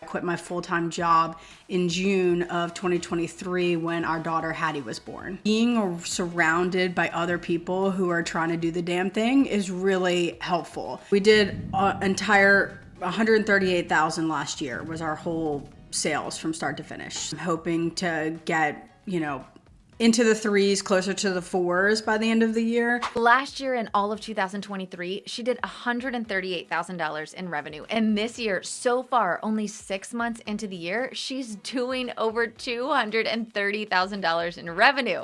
I quit my full-time job in June of 2023 when our daughter Hattie was born. Being surrounded by other people who are trying to do the damn thing is really helpful. We did an entire 138,000 last year was our whole sales from start to finish. I'm hoping to get, into the threes, closer to the fours by the end of the year. Last year in all of 2023, she did $138,000 in revenue. And this year, so far, only 6 months into the year, she's doing over $230,000 in revenue.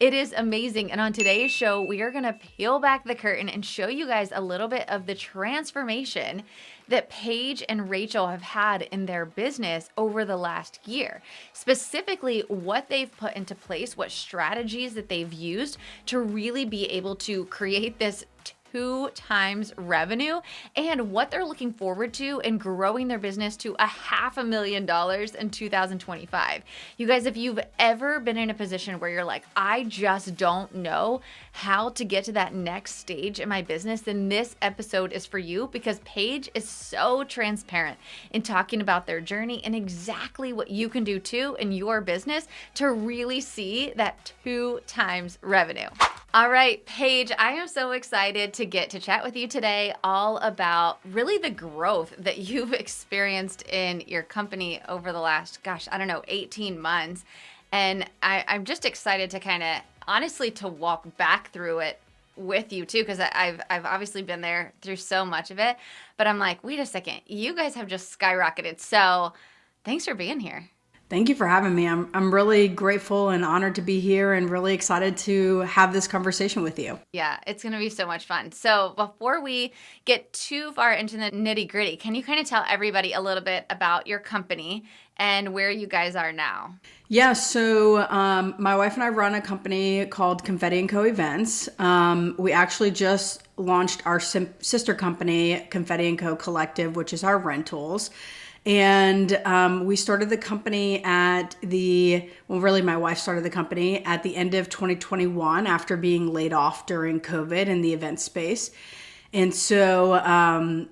It is amazing. And on today's show, we are going to peel back the curtain and show you guys a little bit of the transformation that Paige and Rachel have had in their business over the last year. Specifically, what they've put into place, what strategies that they've used to really be able to create this 2 times revenue, and what they're looking forward to in growing their business to $500,000 in 2025. You guys, if you've ever been in a position where you're like, I just don't know how to get to that next stage in my business, then this episode is for you, because Paige is so transparent in talking about their journey and exactly what you can do too in your business to really see that 2 times revenue. All right, Paige, I am so excited to get to chat with you today all about really the growth that you've experienced in your company over the last, 18 months. And I'm just excited to kind of honestly to walk back through it with you too, because I've obviously been there through so much of it. But I'm like, wait a second, you guys have just skyrocketed. So thanks for being here. Thank you for having me. I'm really grateful and honored to be here and really excited to have this conversation with you. Yeah, it's going to be so much fun. So before we get too far into the nitty gritty, can you kind of tell everybody a little bit about your company and where you guys are now? Yeah, so my wife and I run a company called Confetti Co Events. We actually just launched our sister company, Confetti Co Collective, which is our rentals. And we started the company my wife started the company at the end of 2021 after being laid off during COVID in the event space. And so I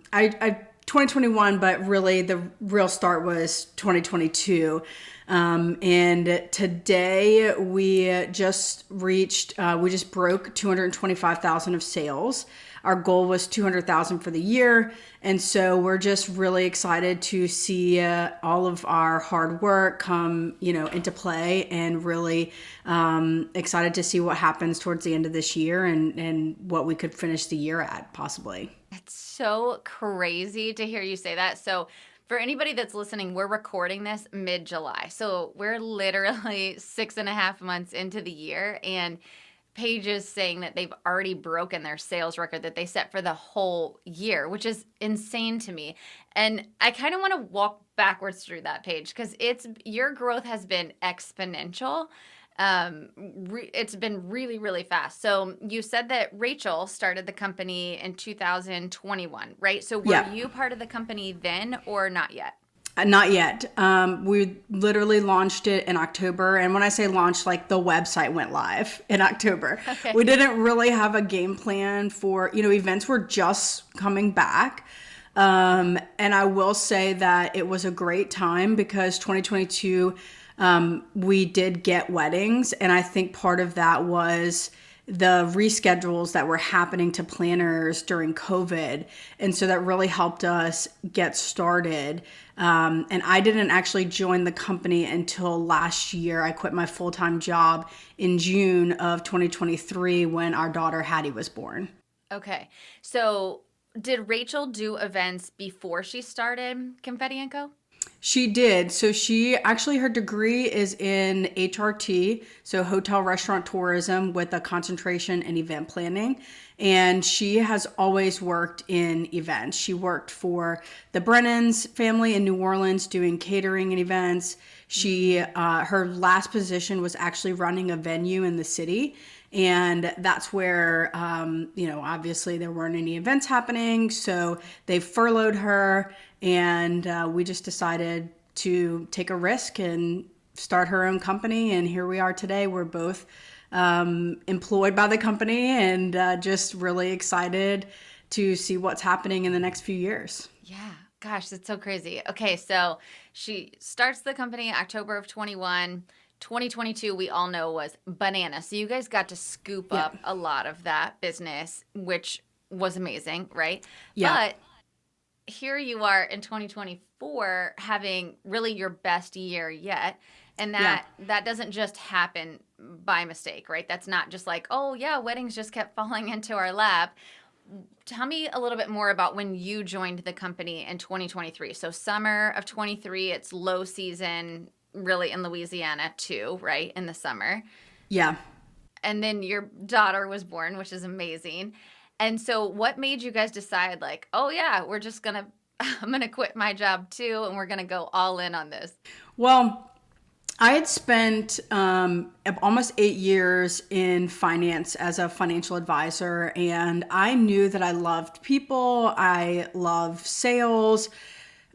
2021, but really the real start was 2022. And today we just broke 225,000 of sales. Our goal was 200,000 for the year. And so we're just really excited to see all of our hard work come, into play, and really excited to see what happens towards the end of this year and what we could finish the year at possibly. It's so crazy to hear you say that. So for anybody that's listening, we're recording this mid-July. So we're literally 6.5 months into the year, and Paige is saying that they've already broken their sales record that they set for the whole year, which is insane to me. And I kind of want to walk backwards through that, Paige, because your growth has been exponential. It's been really, really fast. So you said that Rachel started the company in 2021, right? So were you part of the company then or not yet? Not yet. We literally launched it in October. And when I say launched, like the website went live in October. Okay. We didn't really have a game plan for, events were just coming back. And I will say that it was a great time because 2022, we did get weddings. And I think part of that was the reschedules that were happening to planners during COVID. And so that really helped us get started. And I didn't actually join the company until last year. I quit my full-time job in June of 2023 when our daughter Hattie was born. Okay. So did Rachel do events before she started Confetti Co? She did. So her degree is in HRT, so hotel restaurant tourism with a concentration in event planning. And she has always worked in events. She worked for the Brennan's family in New Orleans doing catering and events. Her last position was actually running a venue in the city. And that's where, obviously there weren't any events happening. So they furloughed her, and we just decided to take a risk and start her own company. And here we are today. We're both employed by the company and just really excited to see what's happening in the next few years. Yeah. Gosh, that's so crazy. Okay, so she starts the company October of 21. 2022, we all know, was banana. So you guys got to scoop Yeah. up a lot of that business, which was amazing, right? Yeah. But here you are in 2024 having really your best year yet. And Yeah. that doesn't just happen by mistake, right? That's not just like, oh yeah, weddings just kept falling into our lap. Tell me a little bit more about when you joined the company in 2023. So summer of 23, it's low season really in Louisiana too, right? In the summer. Yeah. And then your daughter was born, which is amazing. And so what made you guys decide like, oh yeah, we're just going to I'm going to quit my job too and we're going to go all in on this? Well, I had spent almost 8 years in finance as a financial advisor, and I knew that I loved people. I love sales.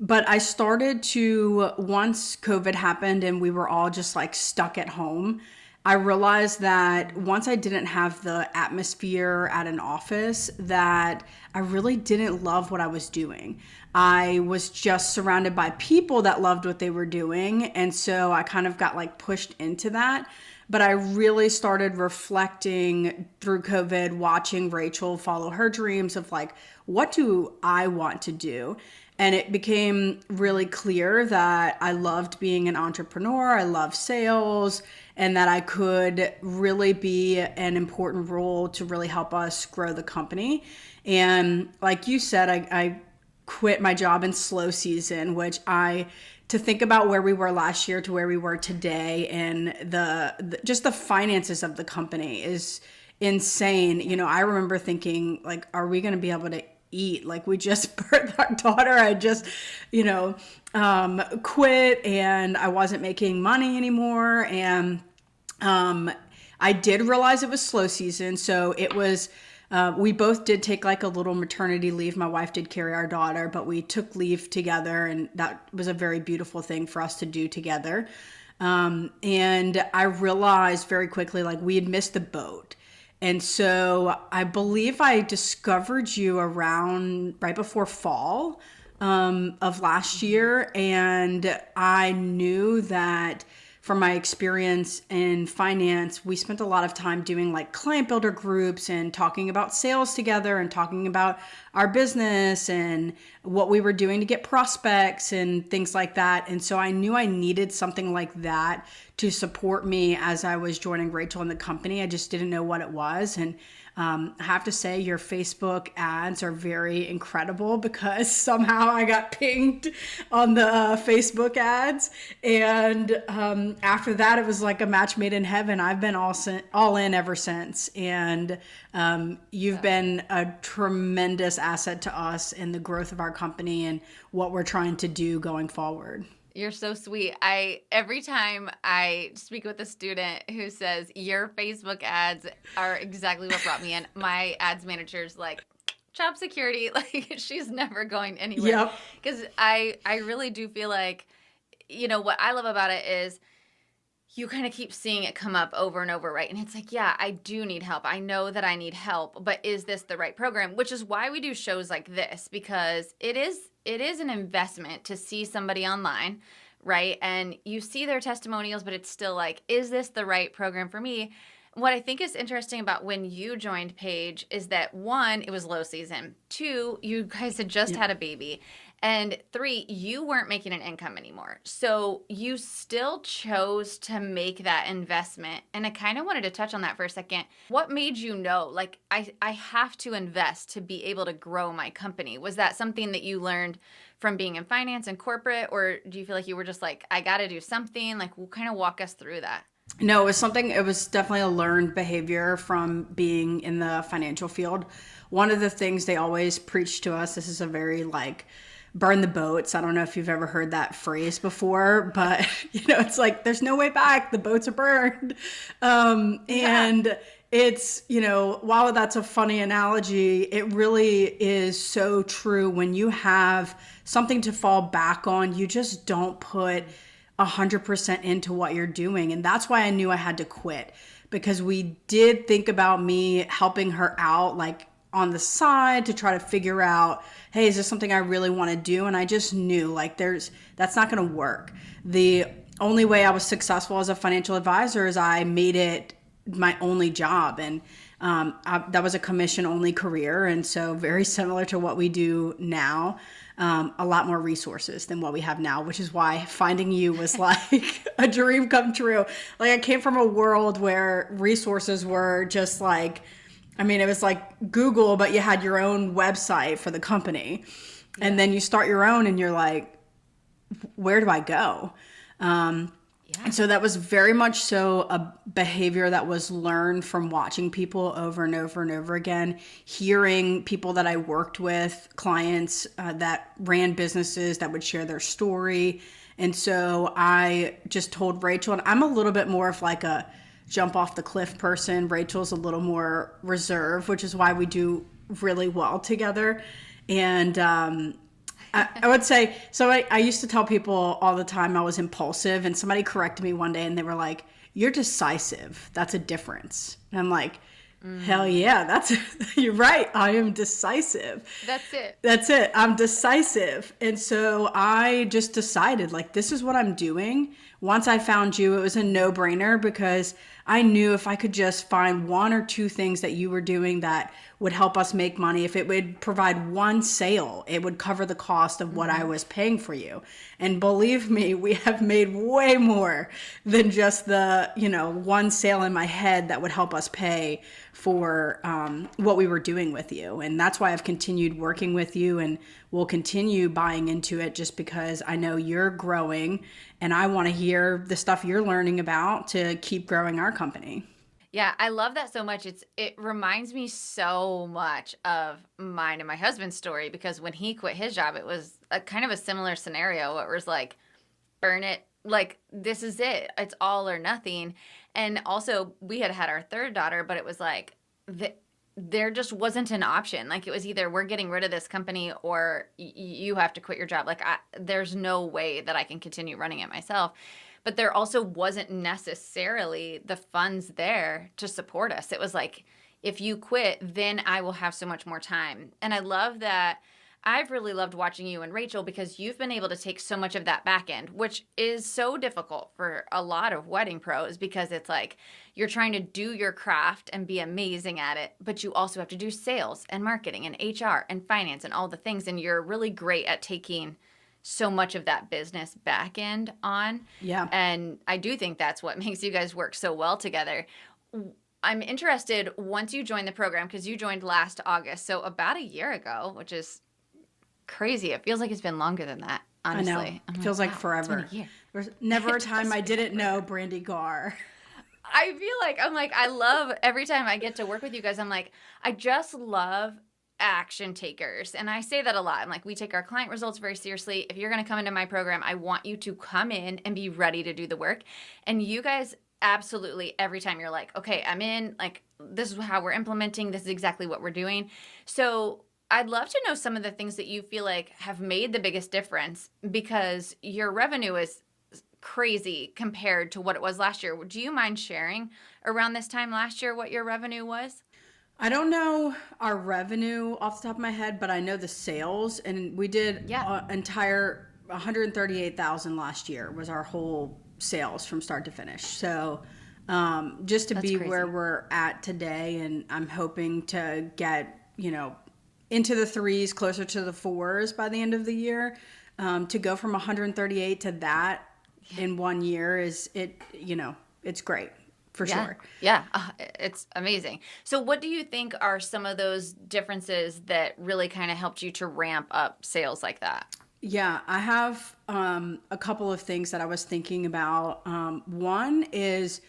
But I started to, once COVID happened and we were all just like stuck at home, I realized that once I didn't have the atmosphere at an office, that I really didn't love what I was doing. I was just surrounded by people that loved what they were doing. And so I kind of got like pushed into that. But I really started reflecting through COVID, watching Rachel follow her dreams of like, what do I want to do? And it became really clear that I loved being an entrepreneur, I love sales, and that I could really be an important role to really help us grow the company. And like you said, I quit my job in slow season, which to think about where we were last year to where we were today, and the just the finances of the company is insane. You know, I remember thinking like, are we going to be able to eat? Like, we just birthed our daughter. I just, quit, and I wasn't making money anymore. And I did realize it was slow season. So it was, we both did take like a little maternity leave. My wife did carry our daughter, but we took leave together, and that was a very beautiful thing for us to do together. And I realized very quickly, like, we had missed the boat. And so I believe I discovered you around right before fall of last year. And I knew that from my experience in finance, we spent a lot of time doing like client builder groups and talking about sales together and talking about our business and what we were doing to get prospects and things like that. And so I knew I needed something like that to support me as I was joining Rachel in the company. I just didn't know what it was. And I have to say, your Facebook ads are very incredible, because somehow I got pinged on the Facebook ads. And after that, it was like a match made in heaven. I've been all in ever since. And you've been a tremendous asset to us in the growth of our company and what we're trying to do going forward. You're so sweet. Every time I speak with a student who says your Facebook ads are exactly what brought me in, my ads manager's like, job security, like she's never going anywhere. Yep. Because I really do feel like, what I love about it is you kind of keep seeing it come up over and over, right? And it's like, yeah, I do need help. I know that I need help, but is this the right program? Which is why we do shows like this, because it is an investment to see somebody online, right? And you see their testimonials, but it's still like, is this the right program for me? What I think is interesting about when you joined Paige is that, one, it was low season. Two, you guys had just had a baby. And three, you weren't making an income anymore. So you still chose to make that investment. And I kind of wanted to touch on that for a second. What made you know, like, I have to invest to be able to grow my company? Was that something that you learned from being in finance and corporate? Or do you feel like you were just like, I got to do something? Like, kind of walk us through that. No, it was definitely a learned behavior from being in the financial field. One of the things they always preach to us, this is a very like, burn the boats. I don't know if you've ever heard that phrase before, but it's like, there's no way back. The boats are burned. And it's, while that's a funny analogy, it really is so true. When you have something to fall back on, you just don't put 100% into what you're doing. And that's why I knew I had to quit, because we did think about me helping her out, like on the side to try to figure out, hey, is this something I really want to do? And I just knew like that's not going to work. The only way I was successful as a financial advisor is I made it my only job. And that was a commission only career. And so very similar to what we do now, a lot more resources than what we have now, which is why finding you was like a dream come true. Like I came from a world where resources were just like, I mean, it was like Google, but you had your own website for the company. Yeah. And then you start your own and you're like, where do I go? And so that was very much so a behavior that was learned from watching people over and over and over again, hearing people that I worked with, clients that ran businesses that would share their story. And so I just told Rachel, and I'm a little bit more of like a jump off the cliff person. Rachel's a little more reserved, which is why we do really well together. And I would say, so I used to tell people all the time I was impulsive, and somebody corrected me one day and they were like, you're decisive. That's a difference. And I'm like, hell yeah, you're right. I am decisive. That's it. I'm decisive. And so I just decided like, this is what I'm doing. Once I found you, it was a no-brainer because I knew if I could just find one or two things that you were doing that would help us make money, if it would provide one sale, it would cover the cost of what I was paying for you. And believe me, we have made way more than just the, one sale in my head that would help us pay for what we were doing with you. And that's why I've continued working with you and will continue buying into it, just because I know you're growing and I want to hear the stuff you're learning about to keep growing our company. Yeah, I love that so much. It reminds me so much of mine and my husband's story, because when he quit his job, it was a kind of a similar scenario. It was like, burn it. Like, this is it. It's all or nothing. And also, we had our third daughter, but it was like, there just wasn't an option. Like, it was either we're getting rid of this company or you have to quit your job. Like, there's no way that I can continue running it myself. But there also wasn't necessarily the funds there to support us. It was like, if you quit, then I will have so much more time. And I love that. I've really loved watching you and Rachel, because you've been able to take so much of that back end, which is so difficult for a lot of wedding pros, because it's like you're trying to do your craft and be amazing at it, but you also have to do sales and marketing and HR and finance and all the things. And you're really great at taking so much of that business back end on. Yeah. And I do think that's what makes you guys work so well together. I'm interested, once you joined the program, because you joined last August, so about a year ago, which is crazy. It feels like it's been longer than that, honestly. I know. It feels like forever. There's never a time I didn't know Brandy Garr. I feel like, I love every time I get to work with you guys. I'm like, I just love action takers. And I say that a lot. I'm like, we take our client results very seriously. If you're going to come into my program, I want you to come in and be ready to do the work. And you guys absolutely, every time you're like, okay, I'm in, like, this is how we're implementing. This is exactly what we're doing. So I'd love to know some of the things that you feel like have made the biggest difference, because your revenue is crazy compared to what it was last year. Do you mind sharing around this time last year what your revenue was? I don't know our revenue off the top of my head, but I know the sales, and we did entire 138,000 last year was our whole sales from start to finish. So just to be crazy. Where we're at today, and I'm hoping to get, into the threes, closer to the fours by the end of the year. To go from 138 to that in 1 year it's great. For sure. Yeah, it's amazing. So what do you think are some of those differences that really kind of helped you to ramp up sales like that? Yeah, I have a couple of things that I was thinking about. One is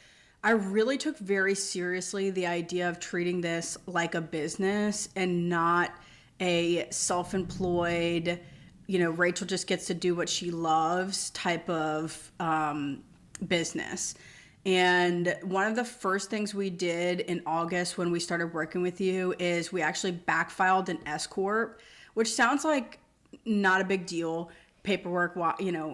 I really took very seriously the idea of treating this like a business and not a self-employed, Rachel just gets to do what she loves type of business. And one of the first things we did in August when we started working with you is we actually backfiled an S Corp, which sounds like not a big deal. Paperwork,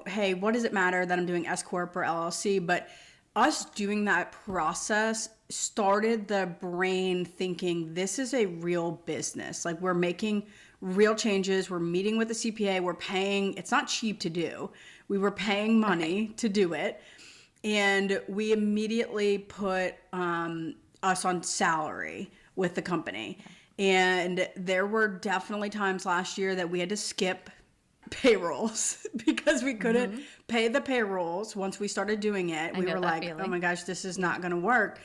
hey, what does it matter that I'm doing S Corp or LLC? But us doing that process started the brain thinking this is a real business. Like, we're making real changes. We're meeting with the CPA. We're paying. It's not cheap to do. We were paying money to do it. And we immediately put us on salary with the company. And there were definitely times last year that we had to skip payrolls because we couldn't pay the payrolls. Once we started doing it, we were like, oh my gosh, this is not going to work.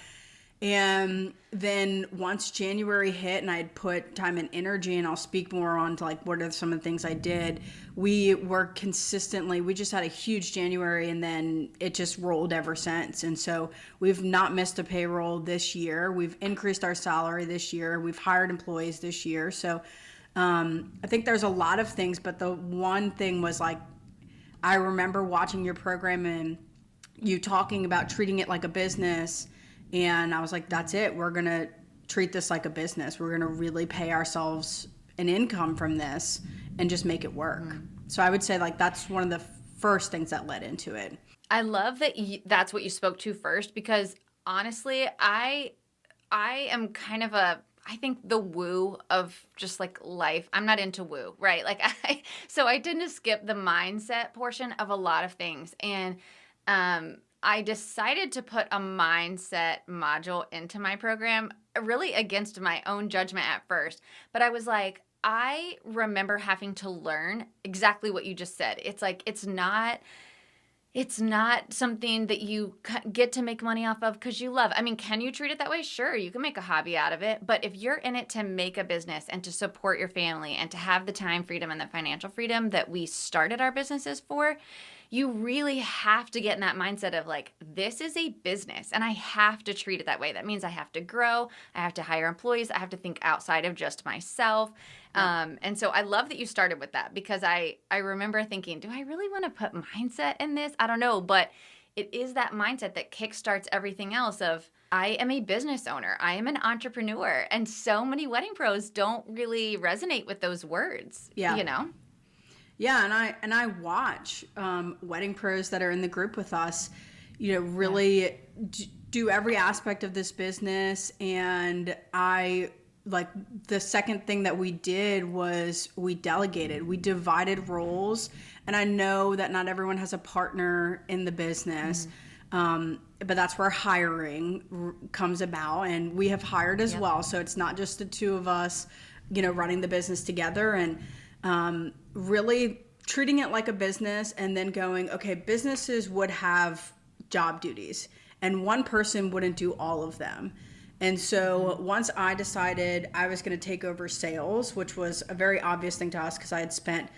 And then once January hit and I had put time and energy, and I'll speak more on to like what are some of the things I did, we were consistently, we just had a huge January, and then it just rolled ever since. And so we've not missed a payroll this year. We've increased our salary this year. We've hired employees this year. So I think there's a lot of things, but the one thing was like, I remember watching your program and you talking about treating it like a business. And I was like, that's it. We're going to treat this like a business. We're going to really pay ourselves an income from this and just make it work. So I would say like that's one of the first things that led into it. I love that that's what you spoke to first, because honestly, I am kind of I think the woo of just like life. I'm not into woo, right? Like so I tend to skip the mindset portion of a lot of things. And I decided to put a mindset module into my program, really against my own judgment at first. But I was like, I remember having to learn exactly what you just said. It's like, it's not something that you get to make money off of because you love. I mean, can you treat it that way? Sure, you can make a hobby out of it. But if you're in it to make a business and to support your family and to have the time freedom and the financial freedom that we started our businesses for, you really have to get in that mindset of like, this is a business and I have to treat it that way. That means I have to grow. I have to hire employees. I have to think outside of just myself. And so I love that you started with that, because I remember thinking, do I really want to put mindset in this? I don't know, but it is that mindset that kickstarts everything else of, I am a business owner. I am an entrepreneur. And so many wedding pros don't really resonate with those words, you know? Yeah, and I watch wedding pros that are in the group with us, you know, really do every aspect of this business. And I like the second thing that we did was we delegated. We divided roles, and I know that not everyone has a partner in the business. But that's where hiring comes about, and we have hired as well. So it's not just the two of us, you know, running the business together, and really treating it like a business, and then going, okay, businesses would have job duties and one person wouldn't do all of them. And so once I decided I was going to take over sales, which was a very obvious thing to us because I had spent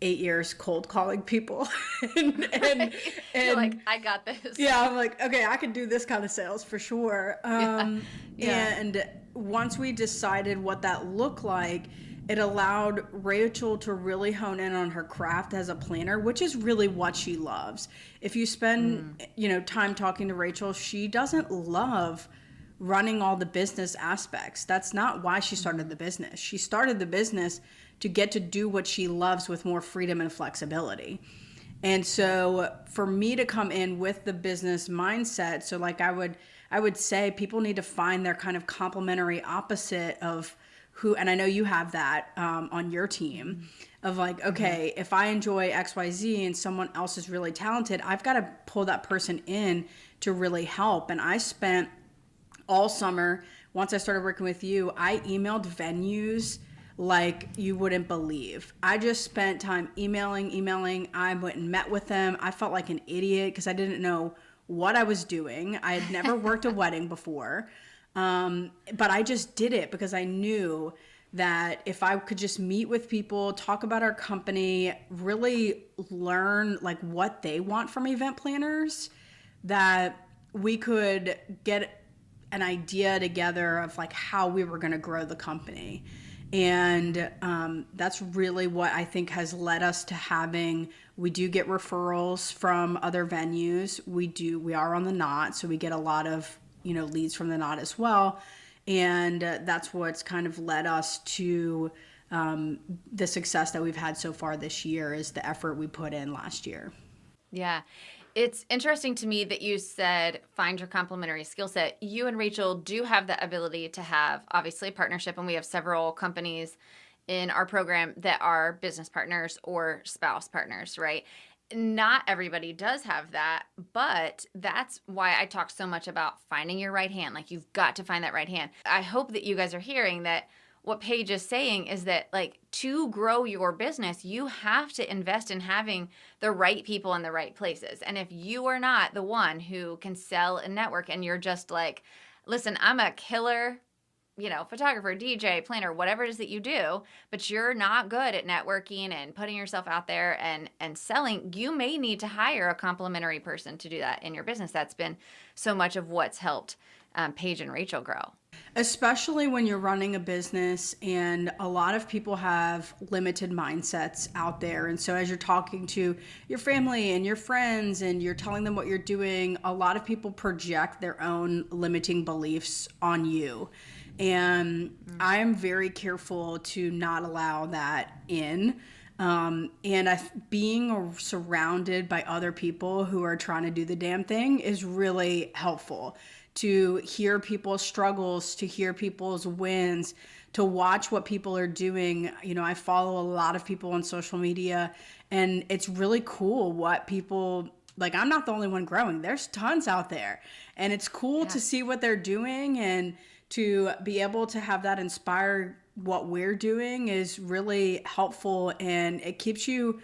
8 years cold calling people and You're like, I got this. Yeah, I'm like, okay, I can do this kind of sales for sure. And once we decided what that looked like, it allowed Rachel to really hone in on her craft as a planner, which is really what she loves. If you spend, you know, time talking to Rachel, she doesn't love running all the business aspects. That's not why she started the business. She started the business to get to do what she loves with more freedom and flexibility. And so for me to come in with the business mindset, so like I would say people need to find their kind of complementary opposite of who, and I know you have that on your team, of like, okay, if I enjoy XYZ and someone else is really talented, I've got to pull that person in to really help. And I spent all summer, once I started working with you, I emailed venues like you wouldn't believe. I just spent time emailing. I went and met with them. I felt like an idiot because I didn't know what I was doing. I had never worked a wedding before. But I just did it because I knew that if I could just meet with people, talk about our company, really learn like what they want from event planners, that we could get an idea together of like how we were going to grow the company. And that's really what I think has led us to having, we do get referrals from other venues. We are on the Knot, so we get a lot of, you know, leads from the Knot as well. And that's what's kind of led us to the success that we've had so far this year, is the effort we put in last year. Yeah. It's interesting to me that you said find your complementary skill set. You and Rachel do have the ability to have obviously a partnership, and we have several companies in our program that are business partners or spouse partners, right? Not everybody does have that, but that's why I talk so much about finding your right hand. Like, you've got to find that right hand. I hope that you guys are hearing that what Paige is saying is that, like, to grow your business, you have to invest in having the right people in the right places. And if you are not the one who can sell and network, and you're just like, listen, I'm a killer, photographer, DJ, planner, whatever it is that you do, but you're not good at networking and putting yourself out there and selling, you may need to hire a complimentary person to do that in your business. That's been so much of what's helped Paige and Rachel grow. Especially when you're running a business, and a lot of people have limited mindsets out there. And so as you're talking to your family and your friends and you're telling them what you're doing, a lot of people project their own limiting beliefs on you. And I am very careful to not allow that in. Being surrounded by other people who are trying to do the damn thing is really helpful. To hear people's struggles, to hear people's wins, to watch what people are doing. I follow a lot of people on social media, and it's really cool what people, like, I'm not the only one growing. There's tons out there, and it's cool to see what they're doing, and to be able to have that inspire what we're doing is really helpful, and it keeps you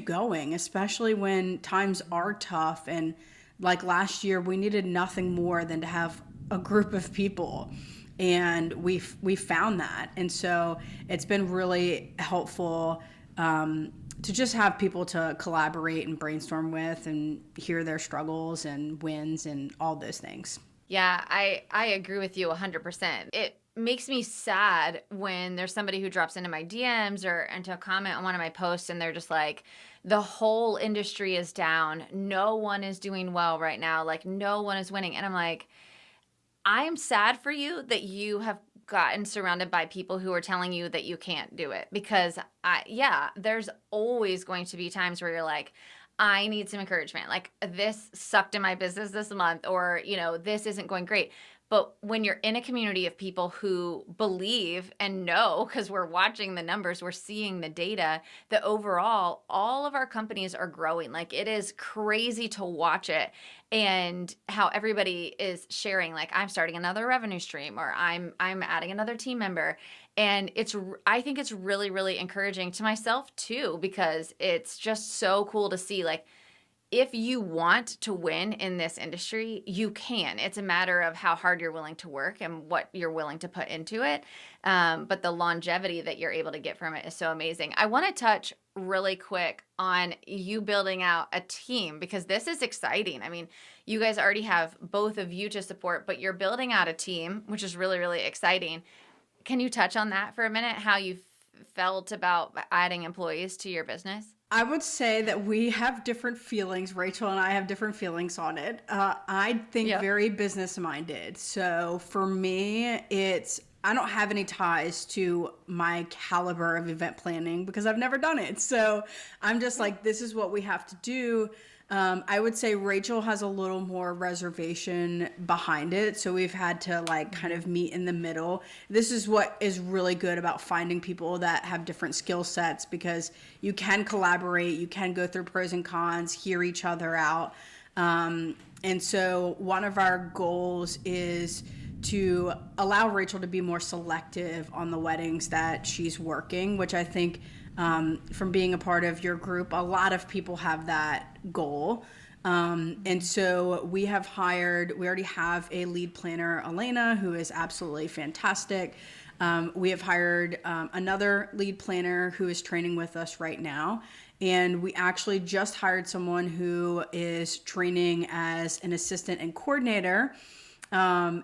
going, especially when times are tough. And like last year, we needed nothing more than to have a group of people, and we found that. And so it's been really helpful to just have people to collaborate and brainstorm with and hear their struggles and wins and all those things. Yeah, I agree with you 100%. It makes me sad when there's somebody who drops into my DMs or into a comment on one of my posts, and they're just like, the whole industry is down. No one is doing well right now. Like, no one is winning. And I'm like, I'm sad for you that you have gotten surrounded by people who are telling you that you can't do it, because there's always going to be times where you're like, I need some encouragement. Like, this sucked in my business this month, or, this isn't going great. But when you're in a community of people who believe and know, because we're watching the numbers, we're seeing the data, that overall, all of our companies are growing. Like, it is crazy to watch it, and how everybody is sharing, like, I'm starting another revenue stream, or I'm adding another team member. And I think it's really, really encouraging to myself too, because it's just so cool to see, like, if you want to win in this industry, you can. It's a matter of how hard you're willing to work and what you're willing to put into it. But the longevity that you're able to get from it is so amazing. I want to touch really quick on you building out a team, because this is exciting. I mean, you guys already have both of you to support, but you're building out a team, which is really, really exciting. Can you touch on that for a minute, how you felt about adding employees to your business? I would say that we have different feelings. Rachel and I have different feelings on it. I think very business minded. So for me, I don't have any ties to my caliber of event planning because I've never done it. So I'm just like, this is what we have to do. I would say Rachel has a little more reservation behind it. So we've had to kind of meet in the middle. This is what is really good about finding people that have different skill sets, because you can collaborate, you can go through pros and cons, hear each other out. And so one of our goals is to allow Rachel to be more selective on the weddings that she's working, which I think from being a part of your group, a lot of people have that goal. And so we already have a lead planner, Elena, who is absolutely fantastic. We have hired another lead planner who is training with us right now. And we actually just hired someone who is training as an assistant and coordinator.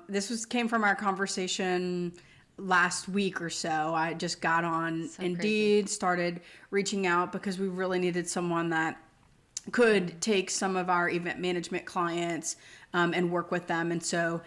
This came from our conversation last week or so. I just got on Indeed, started reaching out because we really needed someone that could take some of our event management clients and work with them. And so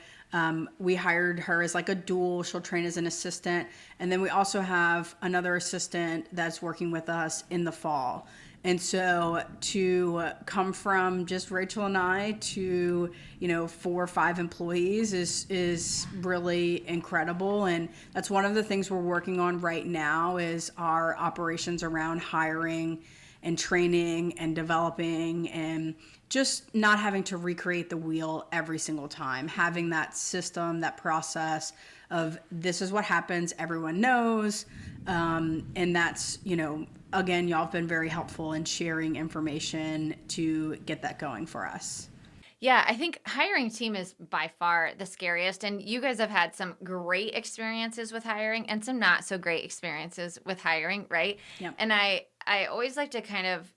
we hired her as like a dual. She'll train as an assistant. And then we also have another assistant that's working with us in the fall. And so to come from just Rachel and I to, 4 or 5 employees is really incredible. And that's one of the things we're working on right now is our operations around hiring and training and developing and just not having to recreate the wheel every single time, having that system, that process of this is what happens, everyone knows. And that's, again, y'all have been very helpful in sharing information to get that going for us. Yeah, I think hiring team is by far the scariest. And you guys have had some great experiences with hiring and some not so great experiences with hiring, right? Yep. And I always like to kind of,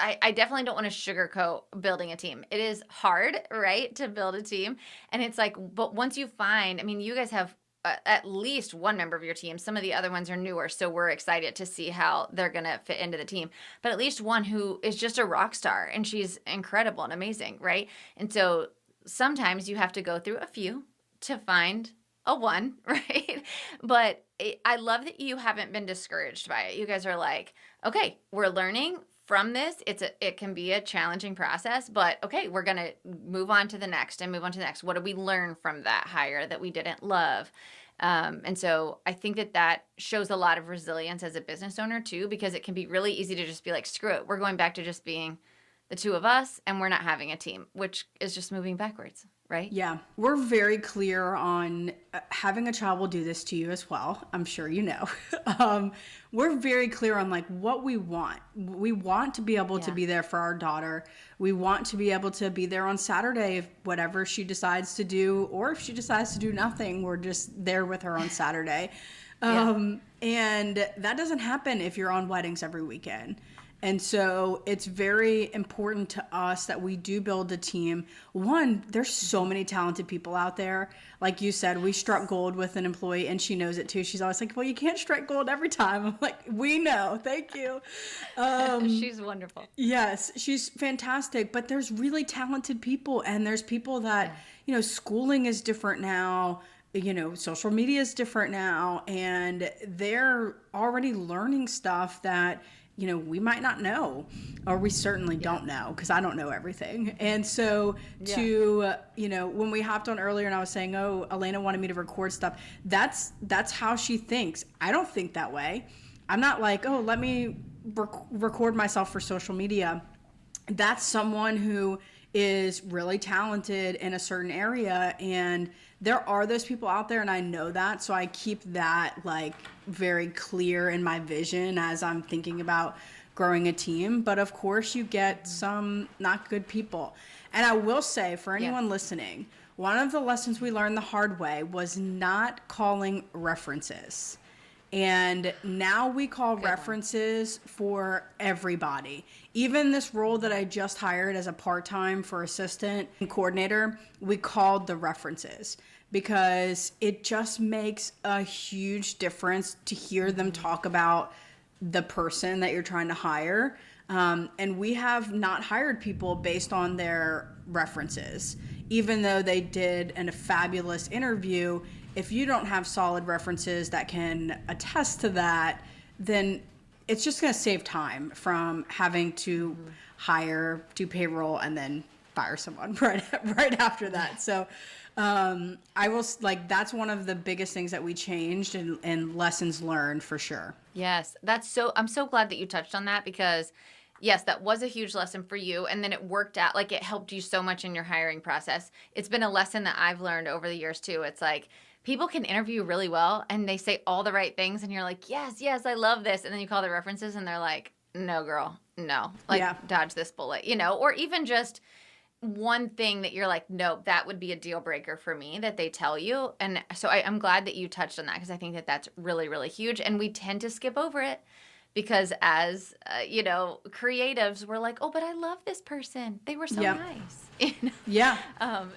I definitely don't want to sugarcoat building a team. It is hard, right, to build a team. And it's like, but once you find, I mean, you guys have at least one member of your team. Some of the other ones are newer, so we're excited to see how they're going to fit into the team. But at least one who is just a rock star, and she's incredible and amazing, right? And so sometimes you have to go through a few to find a one, right? But I love that you haven't been discouraged by it. You guys are like, okay, we're learning from this. It can be a challenging process, but okay, we're going to move on to the next and move on to the next. What did we learn from that hire that we didn't love? And so I think that shows a lot of resilience as a business owner too, because it can be really easy to just be like, screw it. We're going back to just being the two of us and we're not having a team, which is just moving backwards. Right? Yeah, we're very clear on having a child will do this to you as well. I'm sure you know. We're very clear on like what we want. We want to be able to be there for our daughter. We want to be able to be there on Saturday if whatever she decides to do, or if she decides to do nothing, we're just there with her on Saturday. And that doesn't happen if you're on weddings every weekend. And so it's very important to us that we do build a team. One, there's so many talented people out there. Like you said, we struck gold with an employee and she knows it too. She's always like, well, you can't strike gold every time. I'm like, we know. Thank you. She's wonderful. Yes, she's fantastic. But there's really talented people. And there's people that, schooling is different now. Social media is different now. And they're already learning stuff that we might not know, or we certainly don't know, because I don't know everything. And so when we hopped on earlier and I was saying, oh, Elena wanted me to record stuff, that's how she thinks. I don't think that way. I'm not like, oh, let me record myself for social media. That's someone who is really talented in a certain area, and there are those people out there, and I know that, so I keep that like very clear in my vision as I'm thinking about growing a team. But of course you get some not good people. And I will say, for anyone listening, one of the lessons we learned the hard way was not calling references. And now we call references for everybody. Even this role that I just hired as a part-time for assistant and coordinator, we called the references because it just makes a huge difference to hear them talk about the person that you're trying to hire. And we have not hired people based on their references. Even though they did a fabulous interview, if you don't have solid references that can attest to that, then it's just going to save time from having to hire, do payroll, and then fire someone right after that. So I will that's one of the biggest things that we changed and lessons learned for sure. Yes, I'm so glad that you touched on that because yes, that was a huge lesson for you. And then it worked out, like it helped you so much in your hiring process. It's been a lesson that I've learned over the years too. It's like people can interview really well and they say all the right things and you're like, yes, I love this. And then you call the references and they're like, no, girl, no, dodge this bullet, or even just one thing that you're like, no, that would be a deal breaker for me that they tell you. And so I'm glad that you touched on that because I think that that's really, really huge. And we tend to skip over it because as, creatives, we're like, oh, but I love this person. They were so nice. Yeah. And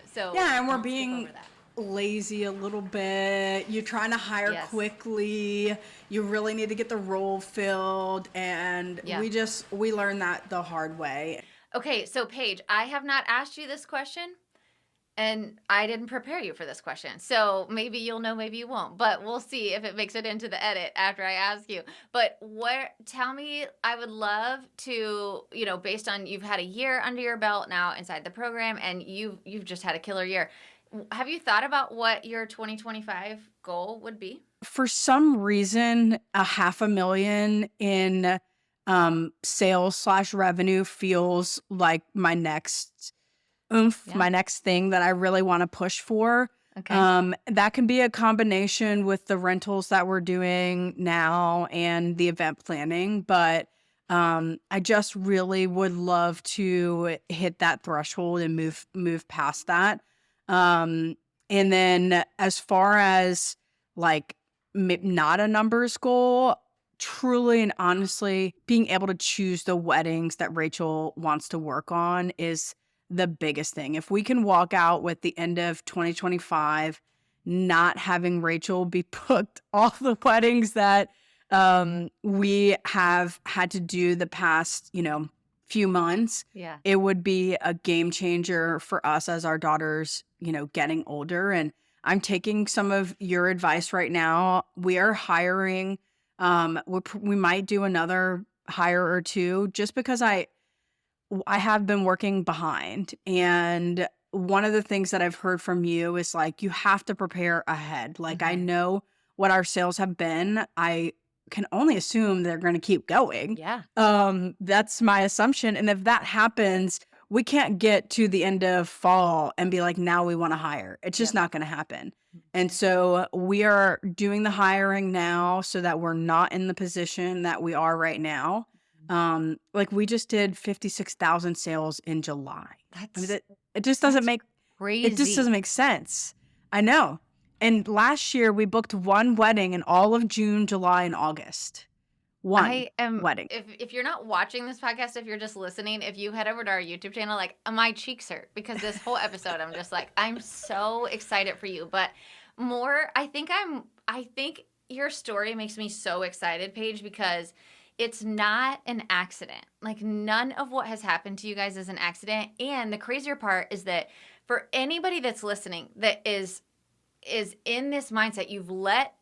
we're don't being lazy a little bit. You're trying to hire quickly. You really need to get the role filled. And we learned that the hard way. Okay, so Paige, I have not asked you this question. And I didn't prepare you for this question. So maybe you'll know, maybe you won't, but we'll see if it makes it into the edit after I ask you. But tell me, I would love to, based on you've had a year under your belt now inside the program and you've just had a killer year. Have you thought about what your 2025 goal would be? For some reason, $500,000 in sales/revenue feels like my next my next thing that I really want to push for. Okay. That can be a combination with the rentals that we're doing now and the event planning, but I just really would love to hit that threshold and move past that. And then as far as like not a numbers goal, truly and honestly, being able to choose the weddings that Rachel wants to work on is the biggest thing. If we can walk out with the end of 2025 not having Rachel be booked all the weddings that we have had to do the past, few months, it would be a game changer for us as our daughters, getting older. And I'm taking some of your advice right now. We are hiring. We might do another hire or two just because I have been working behind. And one of the things that I've heard from you is like, you have to prepare ahead. Like, I know what our sales have been. I can only assume they're going to keep going. Yeah. That's my assumption. And if that happens, we can't get to the end of fall and be like, now we want to hire. It's just not going to happen. And so we are doing the hiring now so that we're not in the position that we are right now. Like we just did 56,000 sales in July. It just doesn't make crazy. It just doesn't make sense. I know. And last year we booked one wedding in all of June, July, and August. Wedding. If you're not watching this podcast, if you're just listening, if you head over to our YouTube channel, like my cheeks hurt because this whole episode, I'm just like, I'm so excited for you. But I think your story makes me so excited, Paige, because it's not an accident. Like none of what has happened to you guys is an accident. And the crazier part is that for anybody that's listening that is in this mindset, you've let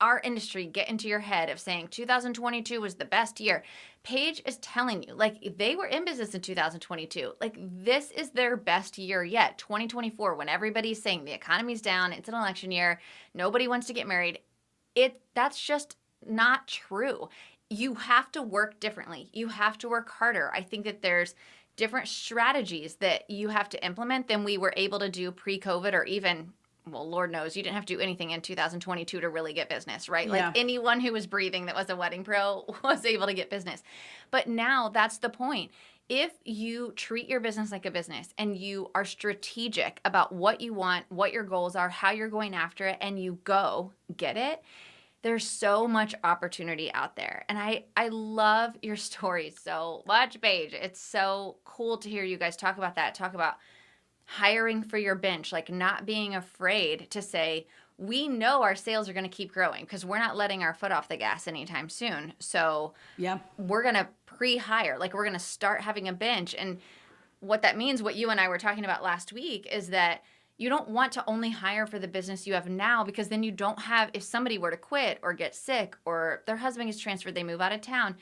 our industry get into your head of saying 2022 was the best year. Paige is telling you, like they were in business in 2022. Like this is their best year yet. 2024, when everybody's saying the economy's down, it's an election year, nobody wants to get married. That's just not true. You have to work differently. You have to work harder. I think that there's different strategies that you have to implement than we were able to do pre-COVID or even, well, Lord knows, you didn't have to do anything in 2022 to really get business, right? Yeah. Like anyone who was breathing that was a wedding pro was able to get business. But now that's the point. If you treat your business like a business and you are strategic about what you want, what your goals are, how you're going after it, and you go get it, there's so much opportunity out there. And I love your story so much, Paige. It's so cool to hear you guys talk about that, talk about hiring for your bench, like not being afraid to say, we know our sales are going to keep growing because we're not letting our foot off the gas anytime soon. So we're going to pre-hire, like we're going to start having a bench. And what that means, what you and I were talking about last week, is that you don't want to only hire for the business you have now, because then you don't have, if somebody were to quit or get sick or their husband is transferred, they move out of town,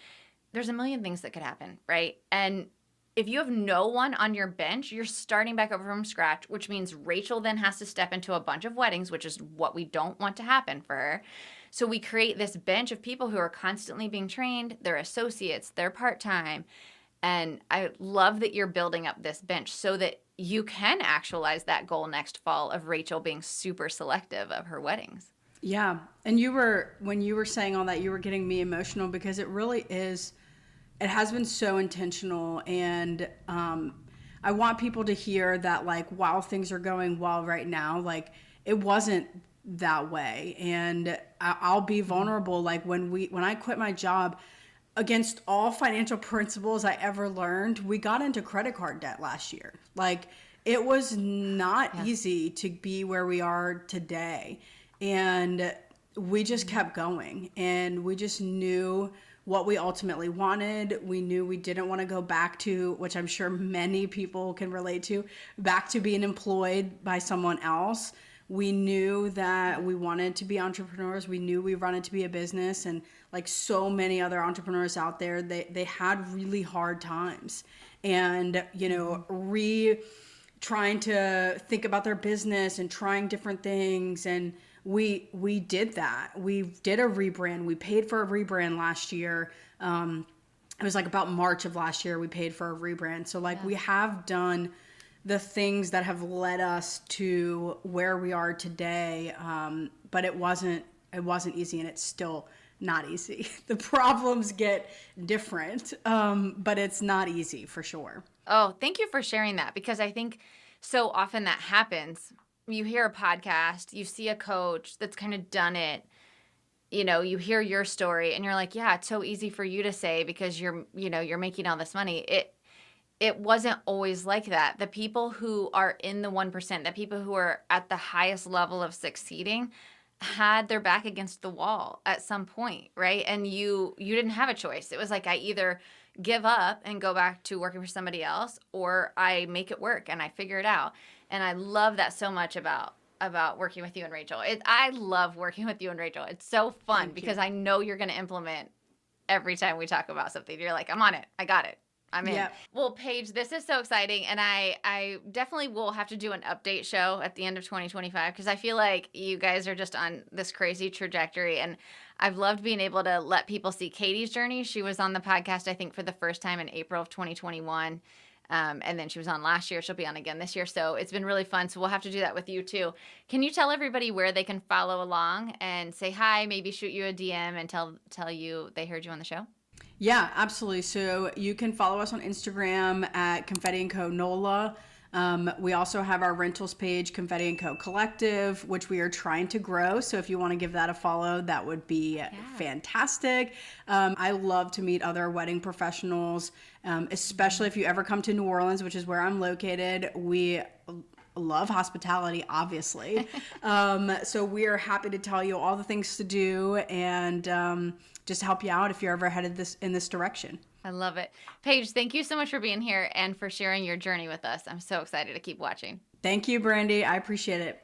there's a million things that could happen, right? And if you have no one on your bench, you're starting back over from scratch, which means Rachel then has to step into a bunch of weddings, which is what we don't want to happen for her. So we create this bench of people who are constantly being trained. They're associates, they're part-time. And I love that you're building up this bench so that you can actualize that goal next fall of Rachel being super selective of her weddings. Yeah. And when you were saying all that, you were getting me emotional because it really is, it has been so intentional. And I want people to hear that, like, while things are going well right now, like it wasn't that way. And I'll be vulnerable. Like when I quit my job, against all financial principles I ever learned, we got into credit card debt last year. Like it was not easy to be where we are today. And we just kept going, and we just knew what we ultimately wanted. We knew we didn't want to go back to, which I'm sure many people can relate to, back to being employed by someone else. We knew that we wanted to be entrepreneurs. We knew we wanted to be a business. And like so many other entrepreneurs out there, they had really hard times. And, trying to think about their business and trying different things. And we did that. We did a rebrand. We paid for a rebrand last year. It was like about March of last year we paid for a rebrand. So we have done the things that have led us to where we are today. But it wasn't easy, and it's still not easy. The problems get different, but it's not easy for sure. Oh, thank you for sharing that, because I think so often that happens. You hear a podcast, you see a coach that's kind of done it, you hear your story and you're like, yeah, it's so easy for you to say because you're making all this money. It wasn't always like that. The people who are in the 1%, the people who are at the highest level of succeeding had their back against the wall at some point, right? And you didn't have a choice. It was like, I either give up and go back to working for somebody else, or I make it work and I figure it out. And I love that so much about working with you and Rachel. I love working with you and Rachel. It's so fun because I know you're going to implement every time we talk about something. You're like, I'm on it. I got it. I'm in. Yep. Well, Paige, this is so exciting. And I definitely will have to do an update show at the end of 2025 because I feel like you guys are just on this crazy trajectory. And I've loved being able to let people see Katie's journey. She was on the podcast, I think, for the first time in April of 2021. And then she was on last year. She'll be on again this year. So it's been really fun. So we'll have to do that with you too. Can you tell everybody where they can follow along and say hi, maybe shoot you a DM and tell you they heard you on the show? Yeah, absolutely. So you can follow us on Instagram at Confetti Co NOLA. We also have our rentals page, Confetti Co Collective, which we are trying to grow. So if you want to give that a follow, that would be fantastic. I love to meet other wedding professionals, especially if you ever come to New Orleans, which is where I'm located. We love hospitality, obviously. So we are happy to tell you all the things to do and just help you out if you're ever headed in this direction. I love it. Paige, thank you so much for being here and for sharing your journey with us. I'm so excited to keep watching. Thank you, Brandy. I appreciate it.